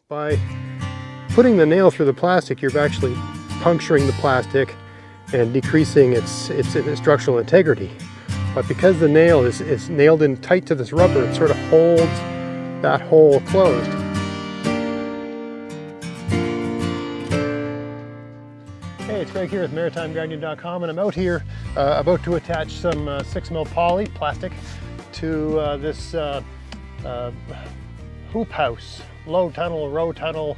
by putting the nail through the plastic, you're actually puncturing the plastic and decreasing its structural integrity. But because the nail is nailed in tight to this rubber, it sort of holds that hole closed. Hey, it's Greg here with MaritimeGardening.com, and I'm out here about to attach some 6mm poly plastic to this hoop house, low tunnel, row tunnel,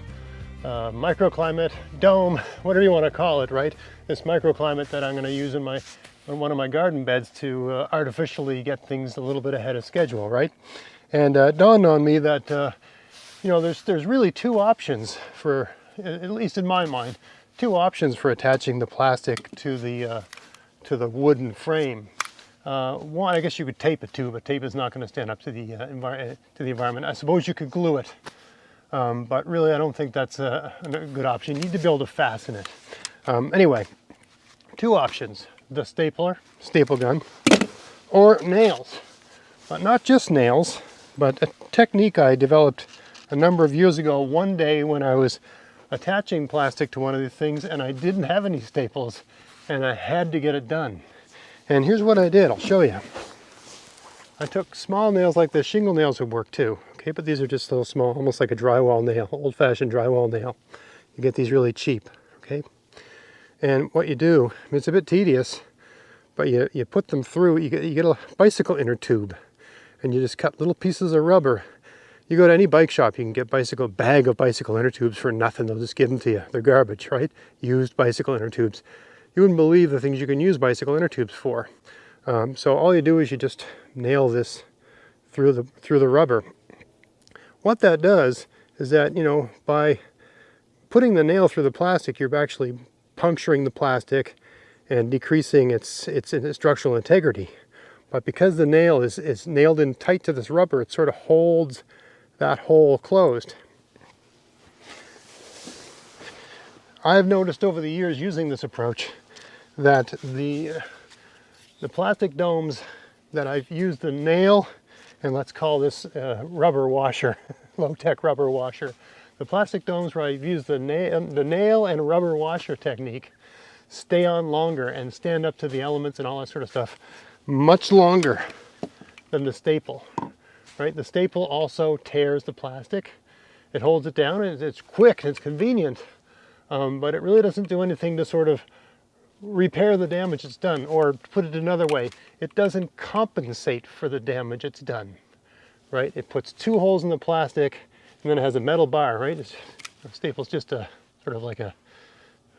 microclimate, dome, whatever you want to call it, right? This microclimate that I'm going to use in one of my garden beds to artificially get things a little bit ahead of schedule, right? And it dawned on me that you know, there's really two options for, at least in my mind, two options for attaching the plastic to the wooden frame. One, I guess you could tape it to, but tape is not going to stand up to the environment. I suppose you could glue it, but really I don't think that's a good option. You need to be able to fasten it. Anyway, two options: the staple gun, or nails. But not just nails, but a technique I developed a number of years ago, one day when I was attaching plastic to one of these things and I didn't have any staples and I had to get it done. And here's what I did. I'll show you. I took small nails like this. Shingle nails would work too, okay? But these are just little small, almost like a drywall nail, old-fashioned drywall nail. You get these really cheap, okay? And what you do, I mean, it's a bit tedious, but you put them through, you get a bicycle inner tube, and you just cut little pieces of rubber. You go to any bike shop, you can get bag of bicycle inner tubes for nothing. They'll just give them to you. They're garbage, right? Used bicycle inner tubes. You wouldn't believe the things you can use bicycle inner tubes for. So all you do is you just nail this through the rubber. What that does is that, you know, by putting the nail through the plastic, you're actually puncturing the plastic and decreasing its structural integrity. But because the nail is nailed in tight to this rubber, it sort of holds that hole closed. I've noticed over the years using this approach that the plastic domes that I've used the nail, and let's call this rubber washer, low-tech rubber washer. The plastic domes where I've used the nail and rubber washer technique stay on longer and stand up to the elements and all that sort of stuff much longer than the staple, right? The staple also tears the plastic. It holds it down, and it's quick and it's convenient, but it really doesn't do anything to sort of repair the damage it's done, or put it another way, it doesn't compensate for the damage it's done, right? It puts two holes in the plastic, and then it has a metal bar, right? The staple's just a sort of like a,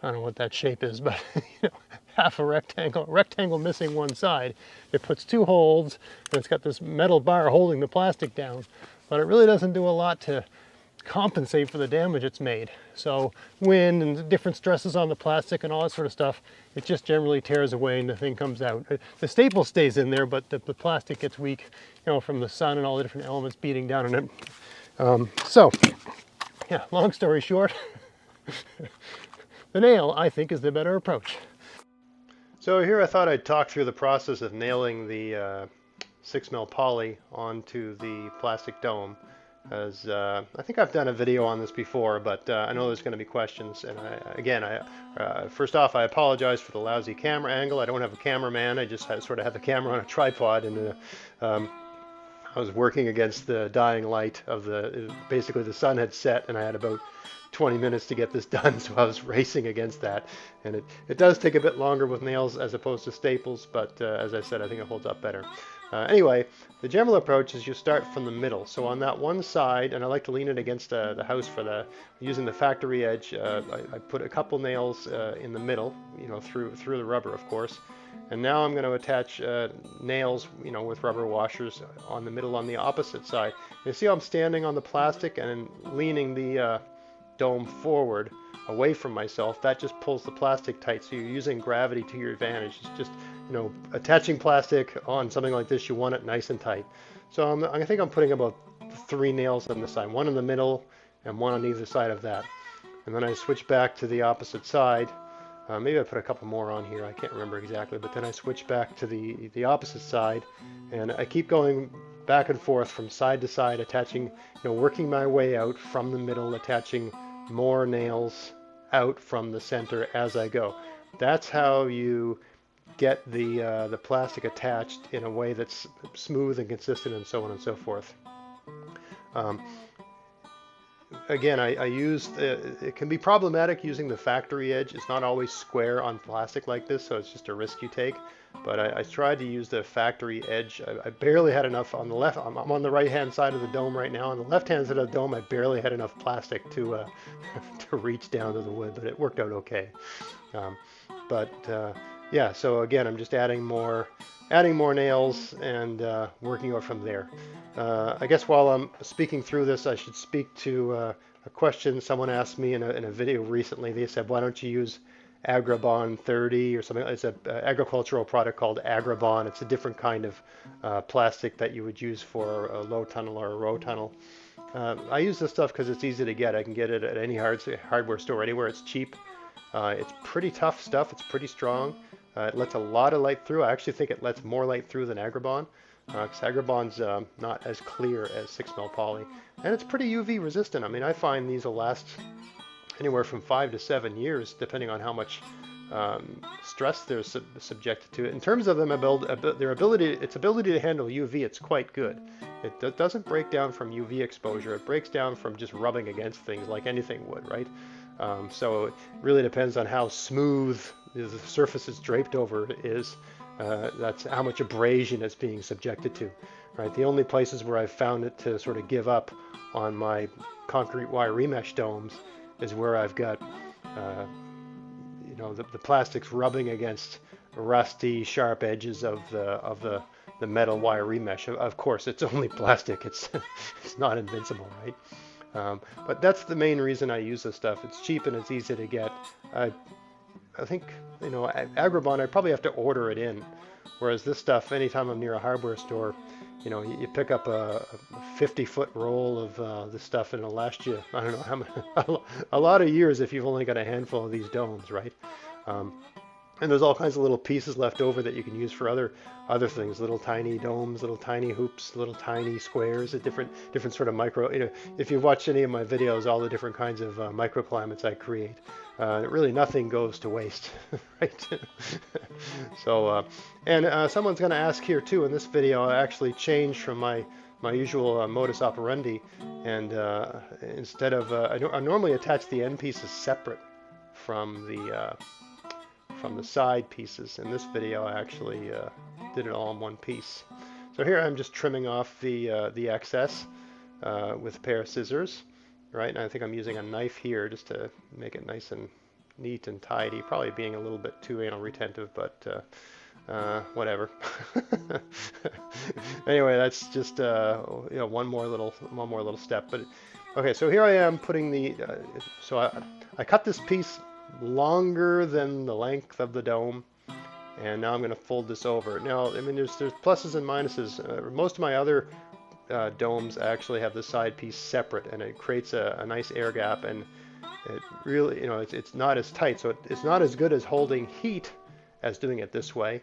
I don't know what that shape is, but you know, half a rectangle missing one side. It puts two holes, and it's got this metal bar holding the plastic down, but it really doesn't do a lot to compensate for the damage it's made. So wind and different stresses on the plastic and all that sort of stuff, it just generally tears away and the thing comes out. The staple stays in there, but the plastic gets weak, you know, from the sun and all the different elements beating down on it. So, yeah, long story short, the nail, I think, is the better approach. So here I thought I'd talk through the process of nailing the 6mm poly onto the plastic dome, as I think I've done a video on this before, but I know there's going to be questions. And first off, I apologize for the lousy camera angle. I don't have a cameraman. I just sort of have the camera on a tripod, and I was working against the dying light of basically the sun had set, and I had about 20 minutes to get this done, so I was racing against that. And it does take a bit longer with nails as opposed to staples, but as I said, I think it holds up better. Anyway, the general approach is you start from the middle. So on that one side, and I like to lean it against the house using the factory edge, I put a couple nails in the middle, you know, through the rubber, of course. And now I'm going to attach nails, you know, with rubber washers on the middle on the opposite side. You see how I'm standing on the plastic and leaning the dome forward away from myself. That just pulls the plastic tight, so you're using gravity to your advantage. It's just, you know, attaching plastic on something like this, you want it nice and tight. So I think I'm putting about 3 nails on the side, one in the middle and one on either side of that. And then I switch back to the opposite side. Maybe I put a couple more on here, I can't remember exactly, but then I switch back to the opposite side, and I keep going back and forth from side to side, attaching, working my way out from the middle, attaching more nails out from the center as I go. That's how you get the plastic attached in a way that's smooth and consistent, and so on and so forth. Again, I use, it can be problematic using the factory edge. It's not always square on plastic like this, so it's just a risk you take. But I tried to use the factory edge. I barely had enough on the left. I'm on the right-hand side of the dome right now. On the left-hand side of the dome, I barely had enough plastic to to reach down to the wood, but it worked out okay. Yeah, so again, I'm just adding more nails and working out from there. I guess while I'm speaking through this, I should speak to a question someone asked me in a video recently. They said, why don't you use Agribon 30 or something? It's an agricultural product called Agribon. It's a different kind of plastic that you would use for a low tunnel or a row tunnel. I use this stuff because it's easy to get. I can get it at any hardware store anywhere. It's cheap. It's pretty tough stuff. It's pretty strong. It lets a lot of light through. I actually think it lets more light through than Agribon, because Agribon's not as clear as 6mm poly. And it's pretty UV resistant. I mean, I find these will last anywhere from 5 to 7 years, depending on how much stress they're subjected to. In terms of them, their ability to handle UV, it's quite good. It doesn't break down from UV exposure. It breaks down from just rubbing against things like anything would, right? So it really depends on how smooth the surface it's draped over is. That's how much abrasion it's being subjected to, right? The only places where I've found it to sort of give up on my concrete wire remesh domes is where I've got, the plastics rubbing against rusty, sharp edges of the metal wire remesh. Of course, it's only plastic. It's not invincible, right? But that's the main reason I use this stuff. It's cheap and it's easy to get. I think, Agribon, I probably have to order it in. Whereas this stuff, anytime I'm near a hardware store, you pick up a 50-foot roll of this stuff and it'll last you, I don't know how many, a lot of years if you've only got a handful of these domes, right? And there's all kinds of little pieces left over that you can use for other things, little tiny domes, little tiny hoops, little tiny squares, different sort of micro. If you've watched any of my videos, all the different kinds of microclimates I create, really nothing goes to waste, right? So, and someone's going to ask here too. In this video, I actually changed from my usual modus operandi, and instead of I normally attach the end pieces separate from the side pieces. In this video, I actually did it all in one piece. So here I'm just trimming off the excess with a pair of scissors, right? And I think I'm using a knife here just to make it nice and neat and tidy. Probably being a little bit too anal retentive, but whatever. Anyway, that's just one more little step. But okay, so here I am putting the. So I cut this piece longer than the length of the dome, and now I'm going to fold this over. Now, I mean, there's pluses and minuses. Most of my other domes actually have the side piece separate, and it creates a nice air gap, and it really, it's not as tight, so it's not as good as holding heat as doing it this way,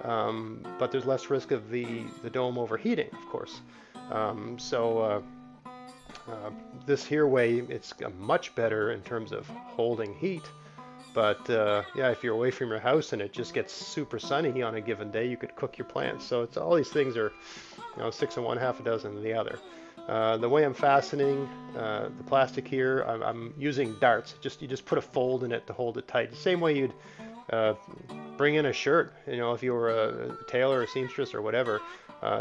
but there's less risk of the dome overheating, of course. This here way, it's much better in terms of holding heat. But yeah, if you're away from your house and it just gets super sunny on a given day, you could cook your plants. So it's all these things are, 6 in one, half a dozen in the other. The way I'm fastening the plastic here, I'm using darts. You just put a fold in it to hold it tight. The same way you'd bring in a shirt, if you were a tailor or seamstress or whatever.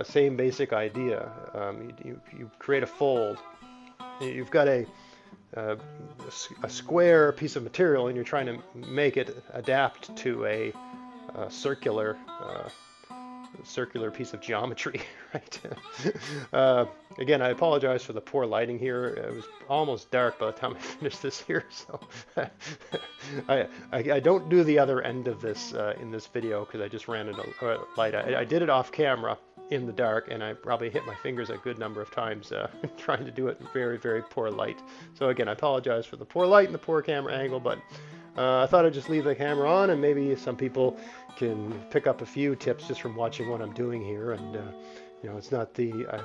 Same basic idea. You create a fold. You've got a square piece of material and you're trying to make it adapt to a circular piece of geometry, right? Again, I apologize for the poor lighting here. It was almost dark by the time I finished this here, so I don't do the other end of this in this video because I just ran out of light. I did it off camera in the dark, and I probably hit my fingers a good number of times trying to do it in very, very poor light. So again, I apologize for the poor light and the poor camera angle, but I thought I'd just leave the camera on, and maybe some people can pick up a few tips just from watching what I'm doing here, and You know, it's not the, I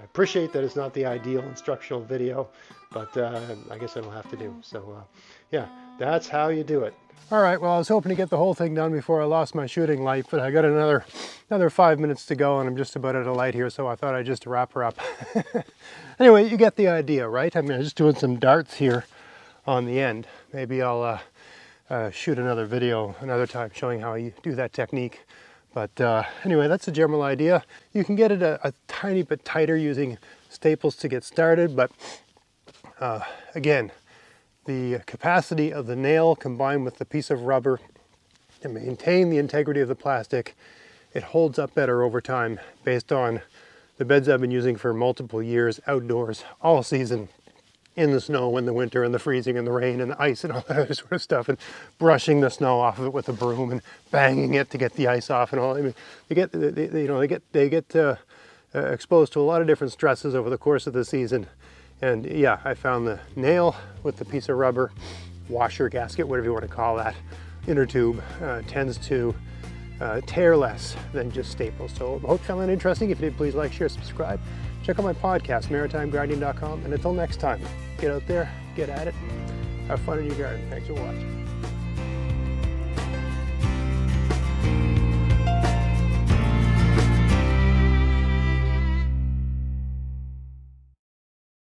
appreciate that it's not the ideal instructional video, but I guess I don't have to do. So yeah, that's how you do it. All right, well, I was hoping to get the whole thing done before I lost my shooting light, but I got another 5 minutes to go, and I'm just about at a light here, so I thought I'd just wrap her up. Anyway, you get the idea, right? I mean, I'm just doing some darts here on the end. Maybe I'll shoot another video another time showing how you do that technique. But anyway, that's the general idea. You can get it a tiny bit tighter using staples to get started, but again, the capacity of the nail combined with the piece of rubber to maintain the integrity of the plastic, it holds up better over time based on the beds I've been using for multiple years outdoors, all season, in the snow, in the winter, in the freezing, in the rain, and the ice, and all that other sort of stuff, and brushing the snow off of it with a broom and banging it to get the ice off, and all. I mean, they get exposed to a lot of different stresses over the course of the season. And yeah, I found the nail with the piece of rubber, washer, gasket, whatever you want to call that, inner tube, tends to tear less than just staples. So I hope you found that interesting. If you did, please like, share, subscribe. Check out my podcast, maritimegardening.com. And until next time, get out there, get at it, have fun in your garden. Thanks for watching.